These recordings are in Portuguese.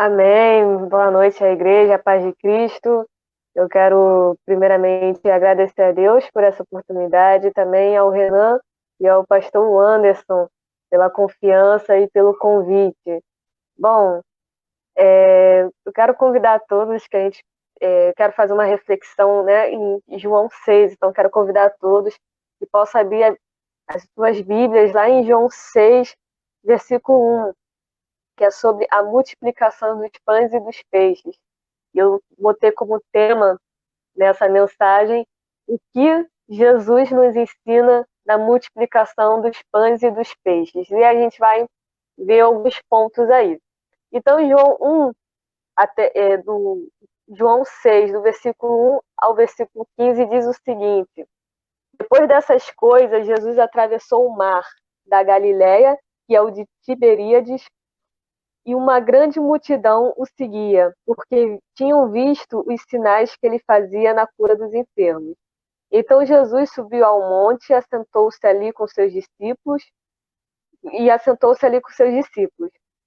Amém. Boa noite à igreja, a paz de Cristo. Eu quero, primeiramente, agradecer a Deus por essa oportunidade, também ao Renan e ao pastor Anderson pela confiança e pelo convite. Bom, eu quero convidar todos que a gente quero fazer uma reflexão, né, em João 6, então quero convidar todos que possam abrir as suas Bíblias lá em João 6, versículo 1, que é sobre a multiplicação dos pães e dos peixes. Eu botei como tema nessa mensagem o que Jesus nos ensina na multiplicação dos pães e dos peixes. E a gente vai ver alguns pontos aí. Então, João 6, do versículo 1 ao versículo 15, diz o seguinte: Depois dessas coisas, Jesus atravessou o mar da Galileia, que é o de Tiberíades, e uma grande multidão o seguia, porque tinham visto os sinais que ele fazia na cura dos enfermos. Então Jesus subiu ao monte, assentou-se ali com seus discípulos.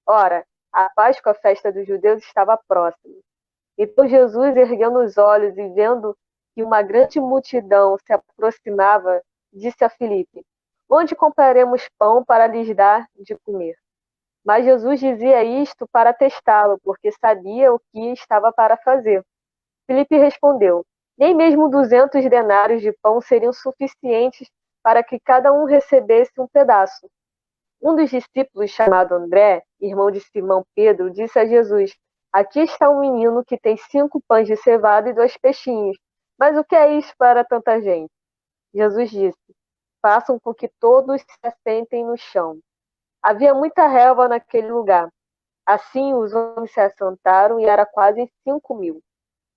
Ora, a Páscoa, a festa dos judeus, estava próxima. Então Jesus, erguendo os olhos e vendo que uma grande multidão se aproximava, disse a Filipe: Onde compraremos pão para lhes dar de comer? Mas Jesus dizia isto para testá-lo, porque sabia o que estava para fazer. Filipe respondeu: Nem mesmo 200 denários de pão seriam suficientes para que cada um recebesse um pedaço. Um dos discípulos, chamado André, irmão de Simão Pedro, disse a Jesus: Aqui está um menino que tem 5 pães de cevada e 2 peixinhos. Mas o que é isso para tanta gente? Jesus disse: Façam com que todos se assentem no chão. Havia muita relva naquele lugar. Assim os homens se assentaram e era quase 5.000.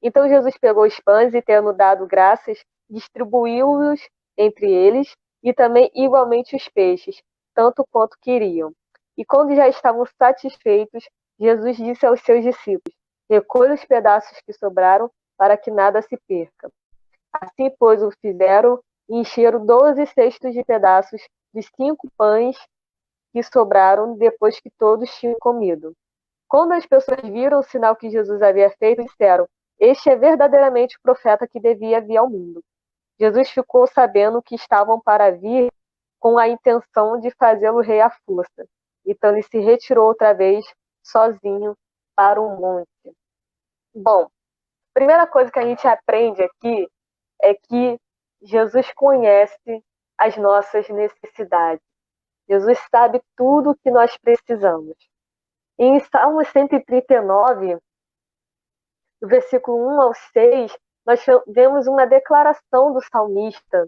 Então Jesus pegou os pães e, tendo dado graças, distribuiu-os entre eles, e também igualmente os peixes, tanto quanto queriam. E quando já estavam satisfeitos, Jesus disse aos seus discípulos: Recolha os pedaços que sobraram, para que nada se perca. Assim, pois, o fizeram e encheram 12 cestos de pedaços dos 5 pães que sobraram depois que todos tinham comido. Quando as pessoas viram o sinal que Jesus havia feito, disseram: Este é verdadeiramente o profeta que devia vir ao mundo. Jesus ficou sabendo que estavam para vir com a intenção de fazê-lo rei à força. Então ele se retirou outra vez, sozinho, para o monte. Bom, a primeira coisa que a gente aprende aqui é que Jesus conhece as nossas necessidades. Jesus sabe tudo o que nós precisamos. Em Salmo 139, do versículo 1 ao 6, nós vemos uma declaração do salmista.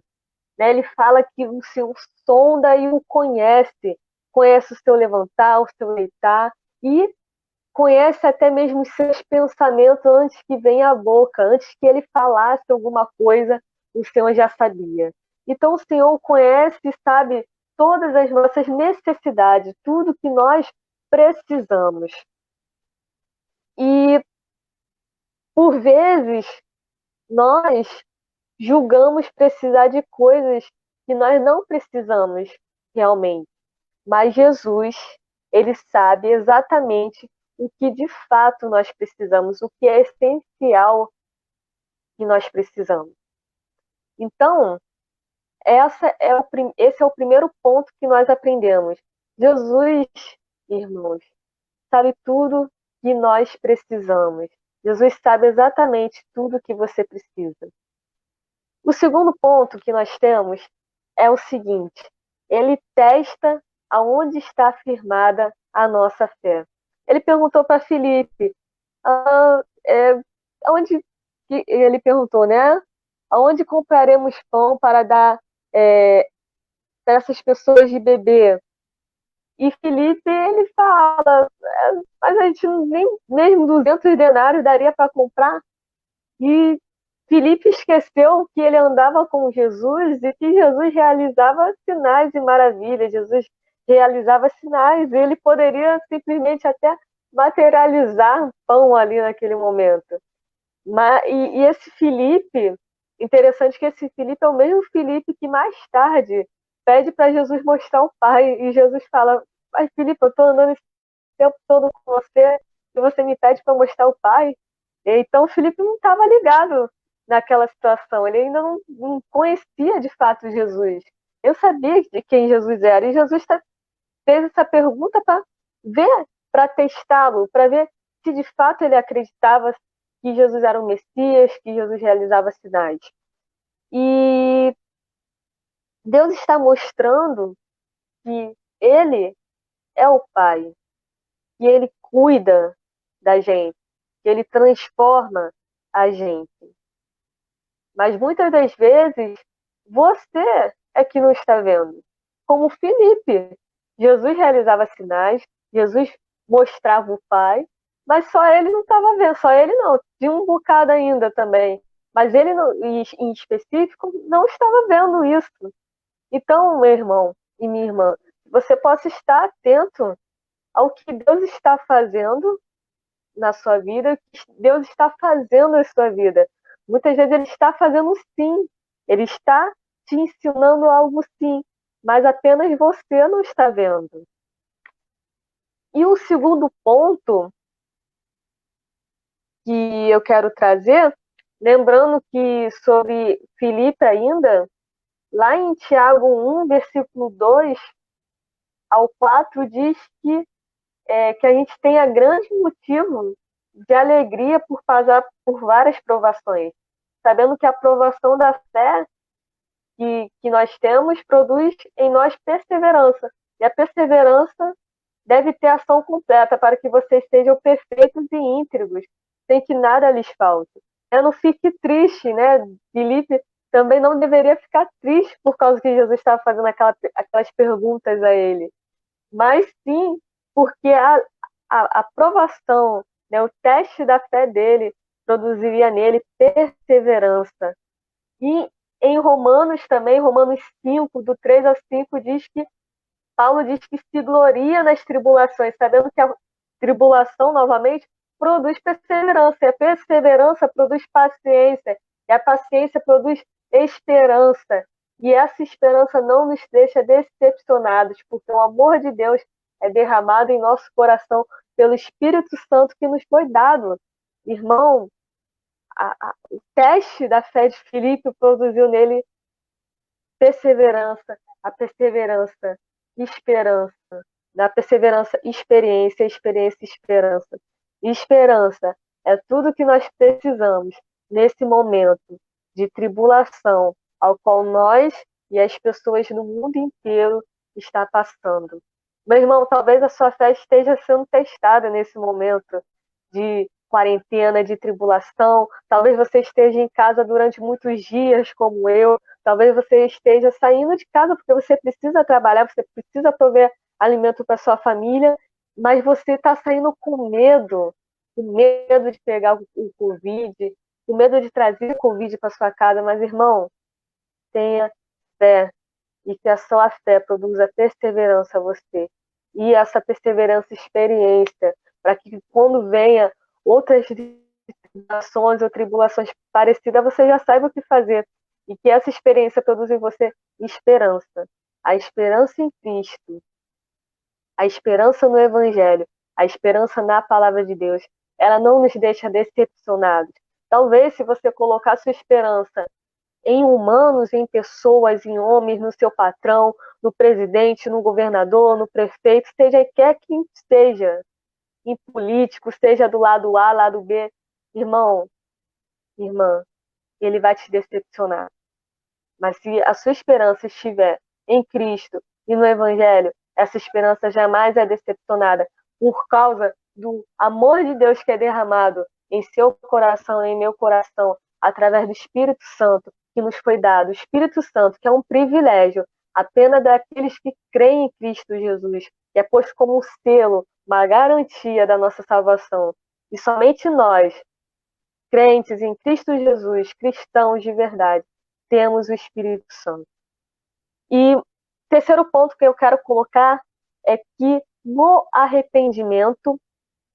Né? Ele fala que o Senhor sonda e o conhece o seu levantar, o seu deitar, e conhece até mesmo os seus pensamentos antes que venha à boca, antes que ele falasse alguma coisa, o Senhor já sabia. Então o Senhor conhece e sabe todas as nossas necessidades, tudo que nós precisamos. E por vezes nós julgamos precisar de coisas que nós não precisamos realmente. Mas Jesus, ele sabe exatamente o que de fato nós precisamos, o que é essencial que nós precisamos. Então, esse é o primeiro ponto que nós aprendemos. Jesus, irmãos, sabe tudo que nós precisamos. Jesus sabe exatamente tudo que você precisa. O segundo ponto que nós temos é o seguinte: ele testa aonde está firmada a nossa fé. Ele perguntou para Filipe, onde ele perguntou, né? Aonde compraremos pão para dar para essas pessoas de beber? E Filipe, ele fala, mas a gente nem mesmo 200 denários daria para comprar. E Filipe esqueceu que ele andava com Jesus e que Jesus realizava sinais e maravilhas. Jesus realizava sinais e ele poderia simplesmente até materializar pão ali naquele momento. E esse Filipe, interessante que esse Filipe é o mesmo Filipe que mais tarde pede para Jesus mostrar o Pai. E Jesus fala: Mas Filipe, eu estou andando esse tempo todo com você, que você me pede para mostrar o Pai? Então, Filipe não estava ligado naquela situação, ele ainda não conhecia de fato Jesus. Eu sabia de quem Jesus era, e Jesus fez essa pergunta para ver, para testá-lo, para ver se de fato ele acreditava que Jesus era o Messias, que Jesus realizava sinais. E Deus está mostrando que Ele é o Pai, que Ele cuida da gente, que Ele transforma a gente. Mas muitas das vezes, você é que não está vendo. Como Filipe. Jesus realizava sinais, Jesus mostrava o Pai, mas só ele não estava vendo, só ele não. Tinha um bocado ainda também. Mas ele, em específico, não estava vendo isso. Então, meu irmão e minha irmã, você possa estar atento ao que Deus está fazendo na sua vida, o que Deus está fazendo na sua vida. Muitas vezes Ele está fazendo sim, Ele está te ensinando algo sim, mas apenas você não está vendo. E o segundo ponto que eu quero trazer, lembrando que sobre Filipe ainda, lá em Tiago 1, versículo 2 ao 4, diz que a gente tenha grande motivo de alegria por passar por várias provações, sabendo que a provação da fé que nós temos produz em nós perseverança, e a perseverança deve ter ação completa para que vocês sejam perfeitos e íntegros, sem que nada lhes falte. Não fique triste, né? Filipe também não deveria ficar triste por causa que Jesus estava fazendo aquelas perguntas a ele, mas sim porque a aprovação, né, o teste da fé dele produziria nele perseverança. E em Romanos também, Romanos 5, do 3 ao 5, Paulo diz que se gloria nas tribulações, sabendo que a tribulação, novamente, produz perseverança, e a perseverança produz paciência, e a paciência produz esperança. E essa esperança não nos deixa decepcionados, porque o amor de Deus é derramado em nosso coração pelo Espírito Santo que nos foi dado. Irmão, o teste da fé de Filipe produziu nele perseverança, a perseverança, esperança, da perseverança, experiência, experiência, esperança. E esperança é tudo que nós precisamos nesse momento de tribulação ao qual nós e as pessoas no mundo inteiro estão passando. Meu irmão, talvez a sua fé esteja sendo testada nesse momento de quarentena, de tribulação. Talvez você esteja em casa durante muitos dias, como eu. Talvez você esteja saindo de casa porque você precisa trabalhar, você precisa prover alimento para sua família, mas você está saindo com medo de pegar o Covid, com medo de trazer o Covid para sua casa. Mas, irmão, tenha fé e que a sua fé produza perseverança a você. E essa perseverança, experiência, para que quando venha outras tribulações ou tribulações parecidas, você já saiba o que fazer. E que essa experiência produza em você esperança. A esperança em Cristo, a esperança no Evangelho, a esperança na palavra de Deus, ela não nos deixa decepcionados. Talvez se você colocar sua esperança em humanos, em pessoas, em homens, no seu patrão, no presidente, no governador, no prefeito, seja quer quem seja, em político, seja do lado A, lado B, irmão, irmã, ele vai te decepcionar. Mas se a sua esperança estiver em Cristo e no Evangelho, essa esperança jamais é decepcionada por causa do amor de Deus que é derramado em seu coração, em meu coração, através do Espírito Santo que nos foi dado. O Espírito Santo, que é um privilégio apenas daqueles que creem em Cristo Jesus, que é posto como um selo, uma garantia da nossa salvação. E somente nós, crentes em Cristo Jesus, cristãos de verdade, temos o Espírito Santo. E o terceiro ponto que eu quero colocar é que no arrependimento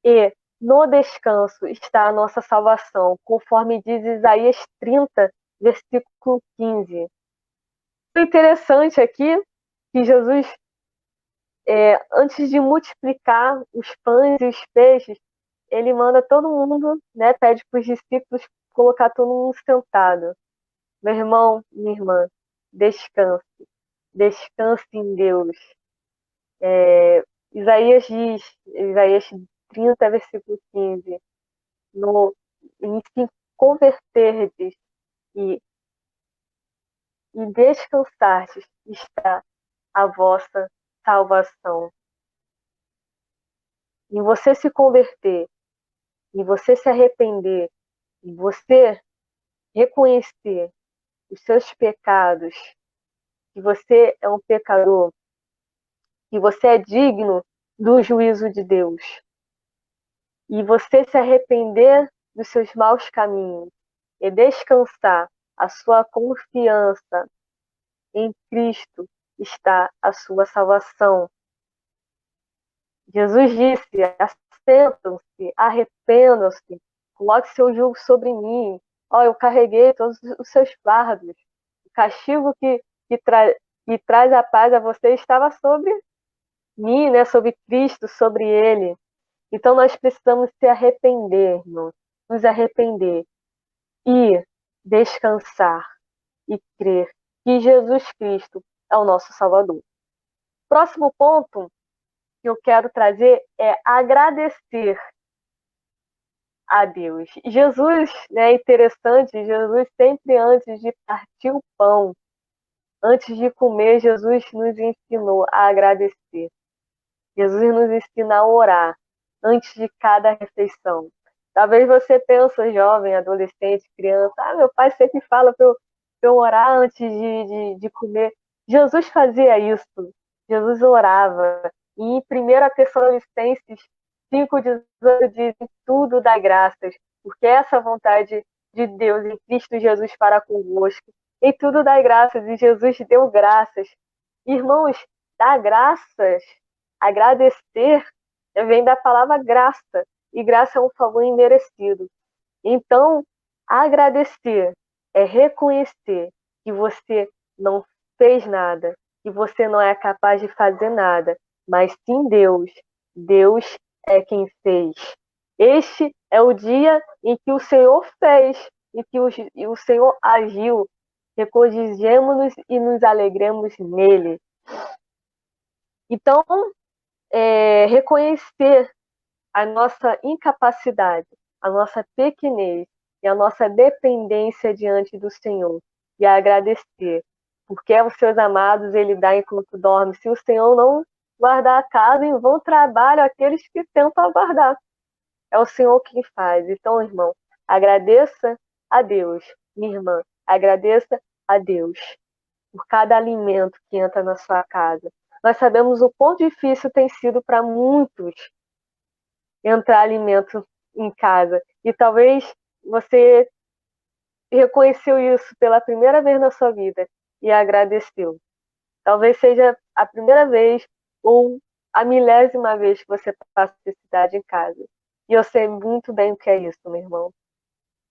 e no descanso está a nossa salvação, conforme diz Isaías 30, versículo 15. O interessante aqui que Jesus, antes de multiplicar os pães e os peixes, ele manda todo mundo, né, pede para os discípulos colocar todo mundo sentado. Meu irmão, minha irmã, descanse. Descanse em Deus. Isaías diz, Isaías 30, versículo 15, no, em se converterdes e, e descansardes está a vossa salvação. Em você se converter, em você se arrepender, em você reconhecer os seus pecados, que você é um pecador, que você é digno do juízo de Deus, e você se arrepender dos seus maus caminhos e descansar, a sua confiança em Cristo está a sua salvação. Jesus disse: assentam-se, arrependam-se, coloque seu jugo sobre mim. Ó, eu carreguei todos os seus fardos. O castigo que traz a paz a você estava sobre mim, né? Sobre Cristo, sobre Ele. Então nós precisamos se arrepender, irmãos, nos arrepender e descansar e crer que Jesus Cristo é o nosso Salvador. Próximo ponto que eu quero trazer é agradecer a Deus. Jesus, né, é interessante, Jesus sempre antes de partir o pão, antes de comer, Jesus nos ensinou a agradecer. Jesus nos ensina a orar antes de cada refeição. Talvez você pense, jovem, adolescente, criança, meu pai sempre fala para eu orar antes de comer. Jesus fazia isso. Jesus orava. E em 1 Tessalonicenses 5,18 diz: tudo dá graças, porque essa é a vontade de Deus em Cristo Jesus para convosco. Em tudo dá graças, e Jesus deu graças. Irmãos, dá graças, agradecer, vem da palavra graça, e graça é um favor imerecido. Então, agradecer é reconhecer que você não fez nada, que você não é capaz de fazer nada, mas sim Deus. Deus é quem fez. Este é o dia em que o Senhor fez, em que o Senhor agiu. Regozijemo-nos e nos alegremos nele. Então, reconhecer a nossa incapacidade, a nossa pequenez e a nossa dependência diante do Senhor e agradecer, porque aos seus amados ele dá enquanto dorme. Se o Senhor não guardar a casa, em vão trabalham aqueles que tentam aguardar. É o Senhor quem faz. Então, irmão, agradeça a Deus. Minha irmã, agradeça a Deus por cada alimento que entra na sua casa. Nós sabemos o quão difícil tem sido para muitos entrar alimento em casa. E talvez você reconheceu isso pela primeira vez na sua vida e agradeceu. Talvez seja a primeira vez ou a milésima vez que você passa necessidade em casa. E eu sei muito bem o que é isso, meu irmão.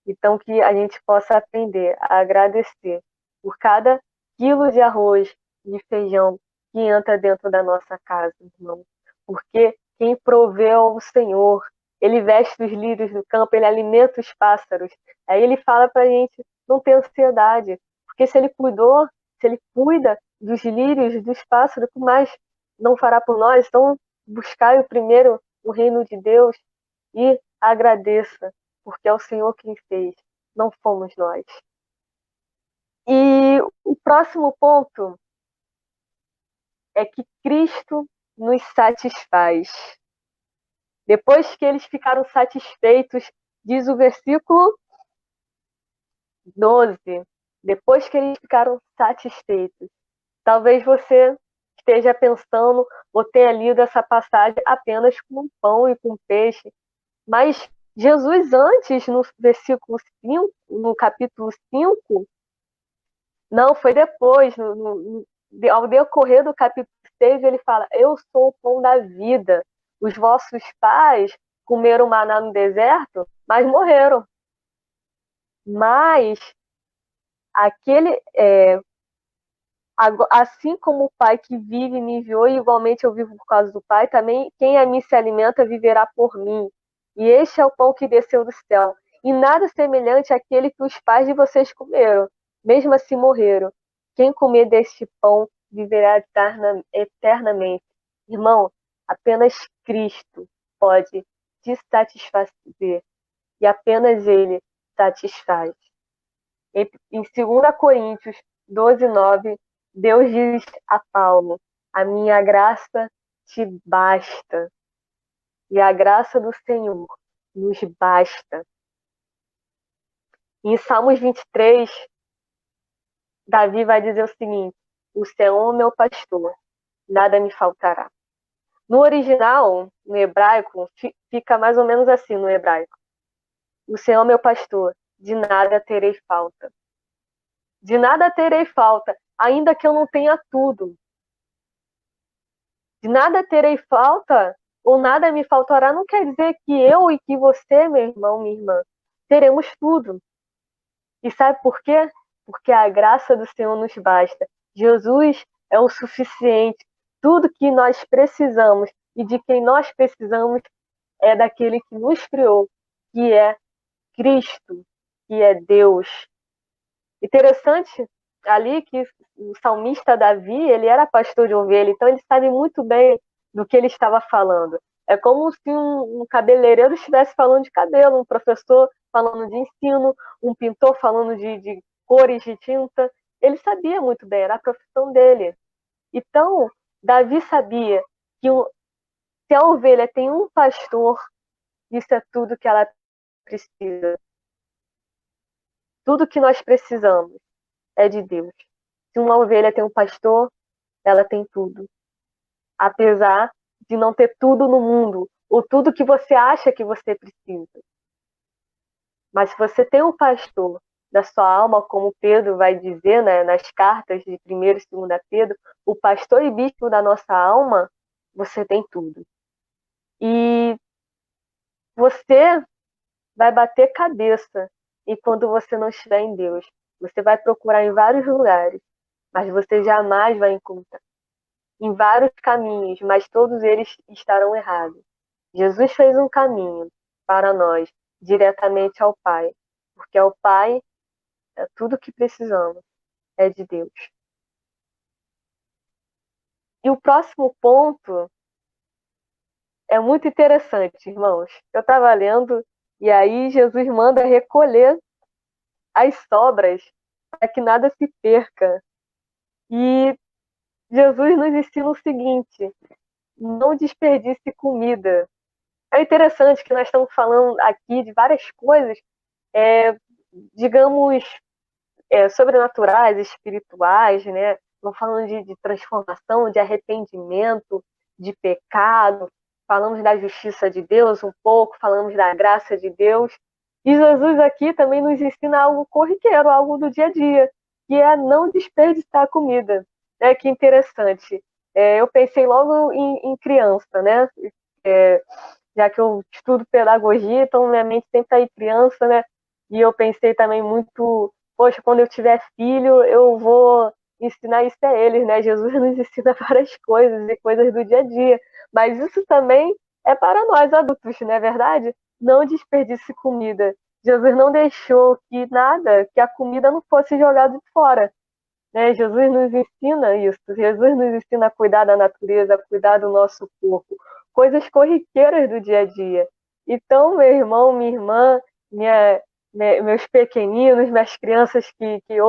Então, que a gente possa aprender a agradecer por cada quilo de arroz, de feijão que entra dentro da nossa casa, irmão. Porque quem proveu é o Senhor. Ele veste os lírios do campo, ele alimenta os pássaros. Aí ele fala para a gente não ter ansiedade. Porque se ele cuidou, se ele cuida dos lírios, dos pássaros, o que mais não fará por nós? Então, buscai primeiro o reino de Deus e agradeça, porque é o Senhor quem fez, não fomos nós. E o próximo ponto é que Cristo nos satisfaz. Depois que eles ficaram satisfeitos, diz o versículo 12, depois que eles ficaram satisfeitos. Talvez você esteja pensando ou tenha lido essa passagem apenas com pão e com peixe, mas Jesus antes, no versículo 5, no capítulo 5, não, foi depois, ao decorrer do capítulo 6, ele fala: eu sou o pão da vida. Os vossos pais comeram maná no deserto, mas morreram. Mas assim como o Pai que vive me enviou, e igualmente eu vivo por causa do Pai, também quem a mim se alimenta viverá por mim. e este é o pão que desceu do céu, e nada semelhante àquele que os pais de vocês comeram, mesmo assim morreram. Quem comer deste pão viverá eternamente. Irmão, apenas Cristo pode te satisfazer, e apenas Ele satisfaz. Em 2 Coríntios 12:9, Deus diz a Paulo: a minha graça te basta. E a graça do Senhor nos basta. Em Salmos 23, Davi vai dizer o seguinte: o Senhor é meu pastor, nada me faltará. No original, no hebraico, fica mais ou menos assim no hebraico: o Senhor é meu pastor, de nada terei falta. De nada terei falta, ainda que eu não tenha tudo. De nada terei falta, ou nada me faltará, não quer dizer que eu e que você, meu irmão, minha irmã, teremos tudo. E sabe por quê? Porque a graça do Senhor nos basta. Jesus é o suficiente. Tudo que nós precisamos e de quem nós precisamos é daquele que nos criou, que é Cristo, que é Deus. Interessante ali que o salmista Davi, ele era pastor de ovelha, então ele sabe muito bem do que ele estava falando. É como se um cabeleireiro estivesse falando de cabelo, um professor falando de ensino, um pintor falando de cores de tinta. Ele sabia muito bem, era a profissão dele. Então, Davi sabia que se a ovelha tem um pastor, isso é tudo que ela precisa. Tudo que nós precisamos é de Deus. Se uma ovelha tem um pastor, ela tem tudo. Apesar de não ter tudo no mundo, ou tudo que você acha que você precisa. Mas se você tem um pastor da sua alma, como Pedro vai dizer, né, nas cartas de 1º e 2ª Pedro, o pastor e bispo da nossa alma, você tem tudo. E você vai bater cabeça e quando você não estiver em Deus. Você vai procurar em vários lugares, mas você jamais vai encontrar. Em vários caminhos, mas todos eles estarão errados. Jesus fez um caminho para nós, diretamente ao Pai, porque ao Pai é tudo que precisamos, é de Deus. E o próximo ponto é muito interessante, irmãos. Eu estava lendo e aí Jesus manda recolher as sobras para que nada se perca. E Jesus nos ensina o seguinte: não desperdice comida. É interessante que nós estamos falando aqui de várias coisas, digamos, sobrenaturais, espirituais, né? Estamos falando de transformação, de arrependimento, de pecado, falamos da justiça de Deus um pouco, falamos da graça de Deus. E Jesus aqui também nos ensina algo corriqueiro, algo do dia a dia, que é não desperdiçar comida. Né? Que interessante. Eu pensei logo em criança, né? Já que eu estudo pedagogia, então minha mente sempre está em criança, né? E eu pensei também muito, poxa, quando eu tiver filho, eu vou ensinar isso a eles, né? Jesus nos ensina várias coisas e coisas do dia a dia, mas isso também é para nós adultos, não é verdade? Não desperdice comida. Jesus não deixou que nada, que a comida não fosse jogada fora. Né? Jesus nos ensina isso. Jesus nos ensina a cuidar da natureza, a cuidar do nosso corpo. Coisas corriqueiras do dia a dia. Então, meu irmão, minha irmã, meus pequeninos, minhas crianças que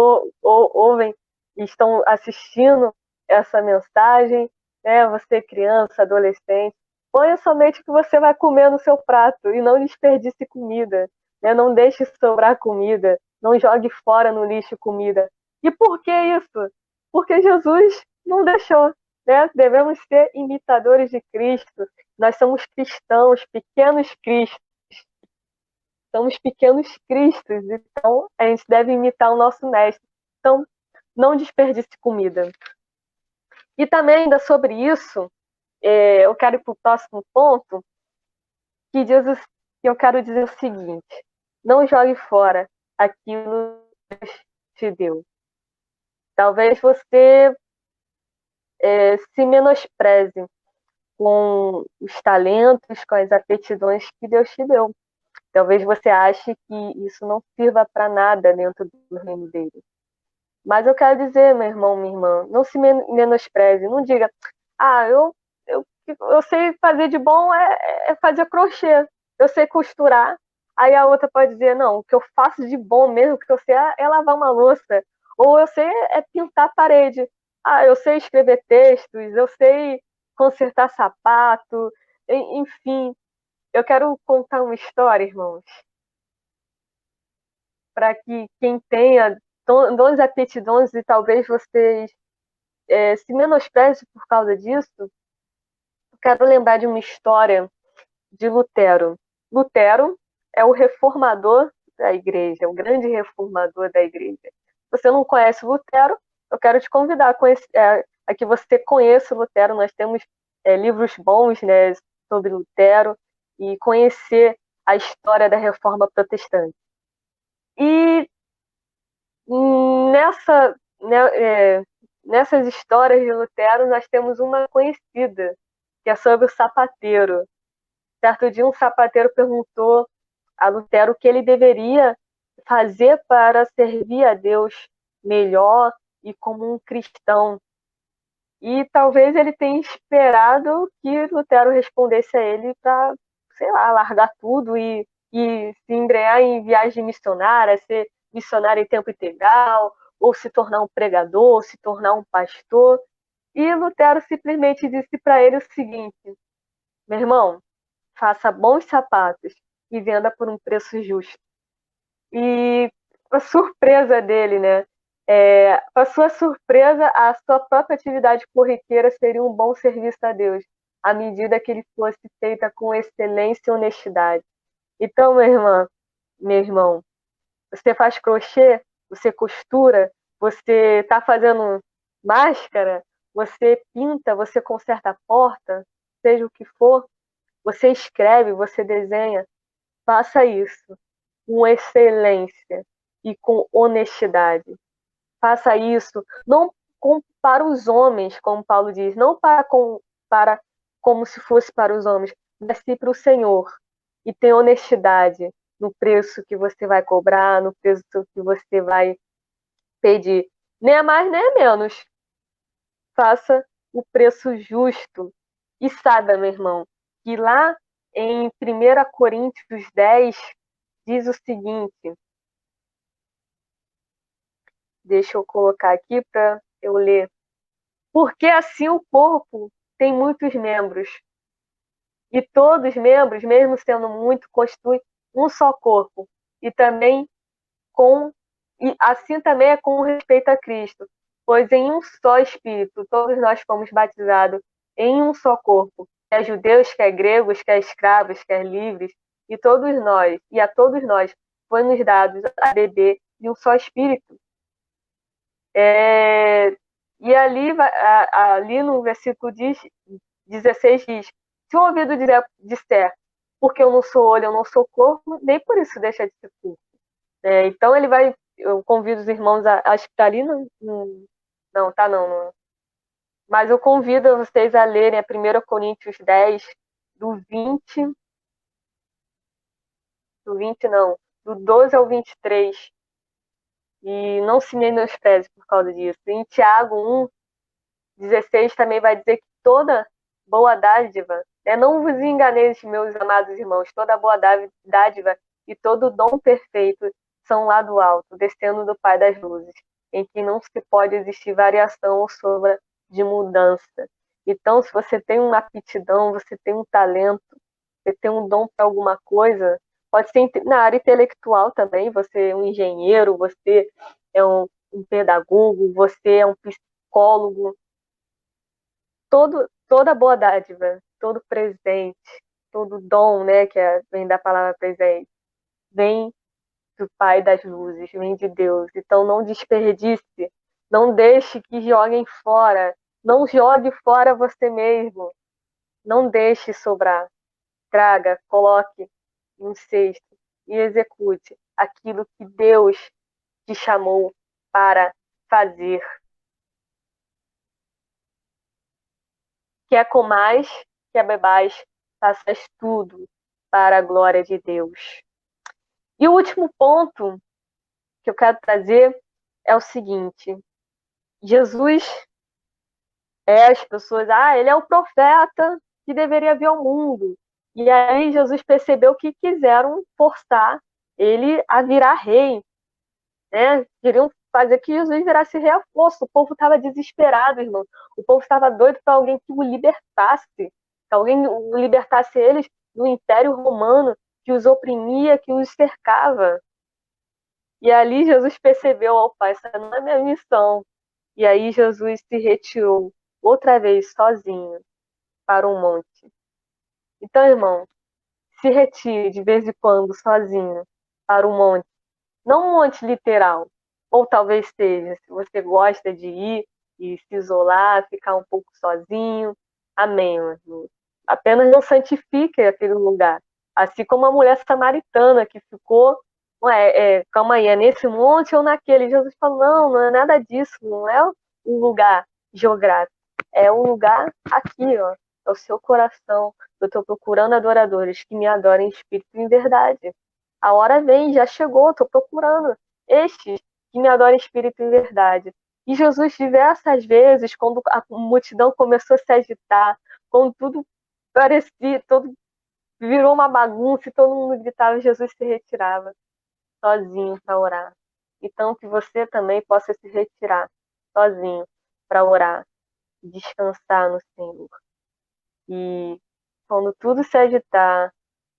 ouvem e estão assistindo essa mensagem, né? Você criança, adolescente, ponha somente o que você vai comer no seu prato e não desperdice comida. Né? Não deixe sobrar comida. Não jogue fora no lixo comida. E por que isso? Porque Jesus não deixou. Né? Devemos ser imitadores de Cristo. Nós somos cristãos, pequenos cristos. Somos pequenos cristos. Então, a gente deve imitar o nosso mestre. Então, não desperdice comida. E também, ainda sobre isso, eu quero ir para o próximo ponto, que eu quero dizer o seguinte: não jogue fora aquilo que Deus te deu. Talvez você se menospreze com os talentos, com as aptidões que Deus te deu. Talvez você ache que isso não sirva para nada dentro do reino dele. Mas eu quero dizer, meu irmão, minha irmã, não se menospreze, não diga, eu sei fazer de bom é fazer crochê, eu sei costurar. Aí a outra pode dizer, não, o que eu faço de bom mesmo, o que eu sei é lavar uma louça. Ou eu sei é pintar a parede. Eu sei escrever textos, eu sei consertar sapato, enfim. Eu quero contar uma história, irmãos, para que quem tenha dons e aptidões e talvez vocês se menospreze por causa disso, eu quero lembrar de uma história de Lutero. Lutero é o reformador da igreja, o grande reformador da igreja. Se você não conhece Lutero, eu quero te convidar a que você conheça Lutero. Nós temos livros bons, né, sobre Lutero e conhecer a história da Reforma Protestante. E nessa, nessas histórias de Lutero, nós temos uma conhecida, que é sobre o sapateiro. Certo dia, um sapateiro perguntou a Lutero o que ele deveria fazer para servir a Deus melhor e como um cristão. E talvez ele tenha esperado que Lutero respondesse a ele para, sei lá, largar tudo e se embrenhar em viagem missionária, ser missionário em tempo integral, ou se tornar um pregador, ou se tornar um pastor. E Lutero simplesmente disse para ele o seguinte: meu irmão, faça bons sapatos e venda por um preço justo. E a surpresa dele, né? A sua surpresa, a sua própria atividade corriqueira seria um bom serviço a Deus, à medida que ele fosse feita com excelência e honestidade. Então, meu irmão, você faz crochê, você costura, você está fazendo máscara, você pinta, você conserta a porta, seja o que for, você escreve, você desenha, faça isso com excelência e com honestidade. Faça isso não para os homens, como Paulo diz, não para como se fosse para os homens, mas sim para o Senhor. E tenha honestidade no preço que você vai cobrar, no preço que você vai pedir. Nem a mais, nem a menos. Faça o preço justo. E saiba, meu irmão, que lá em 1 Coríntios 10 diz o seguinte, deixa eu colocar aqui para eu ler. Porque assim o corpo tem muitos membros, e todos os membros, mesmo sendo muito, constituem um só corpo. E também e assim também é com respeito a Cristo, pois em um só Espírito todos nós fomos batizados em um só corpo, quer judeus, quer gregos, quer escravos, quer livres, e a todos nós foi nos dados a beber de um só Espírito. E ali no versículo 16 diz: se o ouvido disser, porque eu não sou olho, eu não sou corpo, nem por isso deixa de ser corpo. Então eu convido os irmãos, acho que está ali, não, tá não. Mas eu convido vocês a lerem a 1 Coríntios 10, do 20 não, do 12 ao 23. E não se menospreze por causa disso. Em Tiago 1:16 também vai dizer que toda boa dádiva, não vos enganeis, meus amados irmãos, toda boa dádiva e todo dom perfeito são lá do alto, descendo do Pai das luzes, em que não se pode existir variação ou sombra de mudança. Então, se você tem uma aptidão, você tem um talento, você tem um dom para alguma coisa, pode ser na área intelectual também, você é um engenheiro, você é um pedagogo, você é um psicólogo, toda boa dádiva, todo presente, todo dom, né, vem da palavra presente, vem do Pai das luzes, vem de Deus. Então não desperdice, não deixe que joguem fora, não jogue fora você mesmo, não deixe sobrar. Traga, coloque em um cesto e execute aquilo que Deus te chamou para fazer. Quer comais, que a bebais, faças tudo para a glória de Deus. E o último ponto que eu quero trazer é o seguinte: Jesus as pessoas, ele é o profeta que deveria vir ao mundo. E aí Jesus percebeu que quiseram forçar ele a virar rei, né? Queriam fazer que Jesus virasse rei à força. O povo estava desesperado, irmão. O povo estava doido para alguém que o libertasse, que alguém libertasse eles do Império Romano que os oprimia, que os cercava. E ali Jesus percebeu, opa, essa não é minha missão. E aí Jesus se retirou outra vez sozinho para um monte. Então, irmão, se retire de vez em quando sozinho para um monte. Não um monte literal, ou talvez seja, se você gosta de ir e se isolar, ficar um pouco sozinho. Amém, irmão. Apenas não santifique aquele lugar. Assim como a mulher samaritana que ficou, calma aí, é nesse monte ou naquele? Jesus falou, não é nada disso, não é um lugar geográfico, é um lugar aqui, ó, é o seu coração. Eu estou procurando adoradores que me adorem em espírito e em verdade. A hora vem, já chegou, estou procurando estes que me adorem em espírito e em verdade. E Jesus, diversas vezes, quando a multidão começou a se agitar, quando tudo parecia, todo virou uma bagunça e todo mundo gritava, Jesus se retirava sozinho para orar. Então, que você também possa se retirar sozinho para orar, descansar no Senhor. E quando tudo se agitar,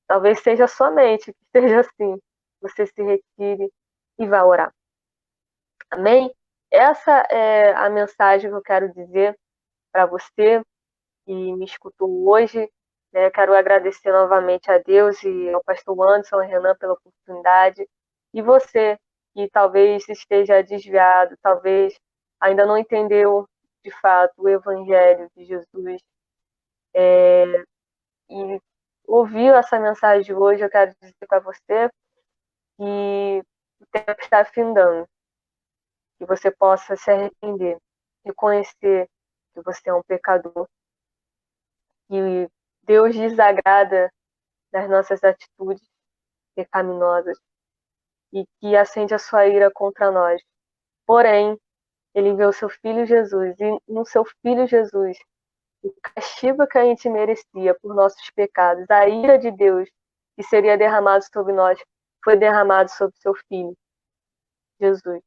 talvez seja a sua mente que esteja assim, você se retire e vá orar. Amém? Essa é a mensagem que eu quero dizer para você que me escutou hoje. Né? Quero agradecer novamente a Deus e ao pastor Anderson, e ao Renan pela oportunidade. E você que talvez esteja desviado, talvez ainda não entendeu de fato o Evangelho de Jesus e ouviu essa mensagem de hoje, eu quero dizer para você que o tempo está findando, que você possa se arrepender, reconhecer que você é um pecador, que Deus desagrada das nossas atitudes pecaminosas e que acende a sua ira contra nós. Porém, ele enviou seu Filho Jesus, e no seu Filho Jesus, o castigo que a gente merecia por nossos pecados, a ira de Deus que seria derramado sobre nós, foi derramado sobre seu Filho, Jesus.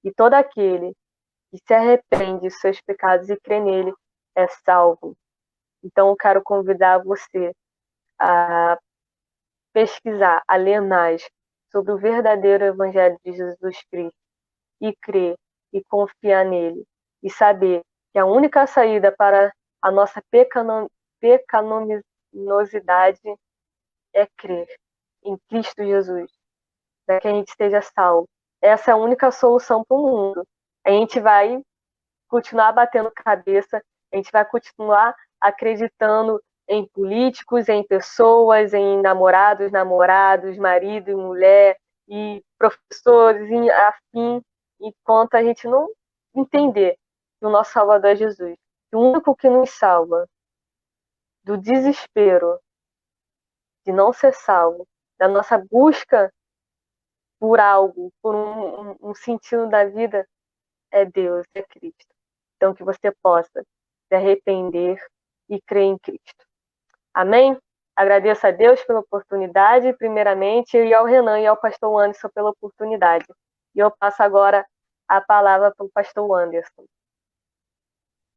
E todo aquele que se arrepende dos seus pecados e crê nele é salvo. Então, eu quero convidar você a pesquisar, a ler mais sobre o verdadeiro Evangelho de Jesus Cristo e crer e confiar nele e saber que a única saída para a nossa pecaminosidade é crer em Cristo Jesus, para que a gente esteja salvo. Essa é a única solução para o mundo. A gente vai continuar batendo cabeça, a gente vai continuar acreditando em políticos, em pessoas, em namorados, marido e mulher, e professores, e afim, enquanto a gente não entender que o nosso Salvador é Jesus. O único que nos salva do desespero de não ser salvo, da nossa busca por algo, por um sentido da vida, é Deus, é Cristo. Então, que você possa se arrepender e crer em Cristo. Amém? Agradeço a Deus pela oportunidade, primeiramente, e ao Renan e ao pastor Anderson pela oportunidade. E eu passo agora a palavra para o pastor Anderson.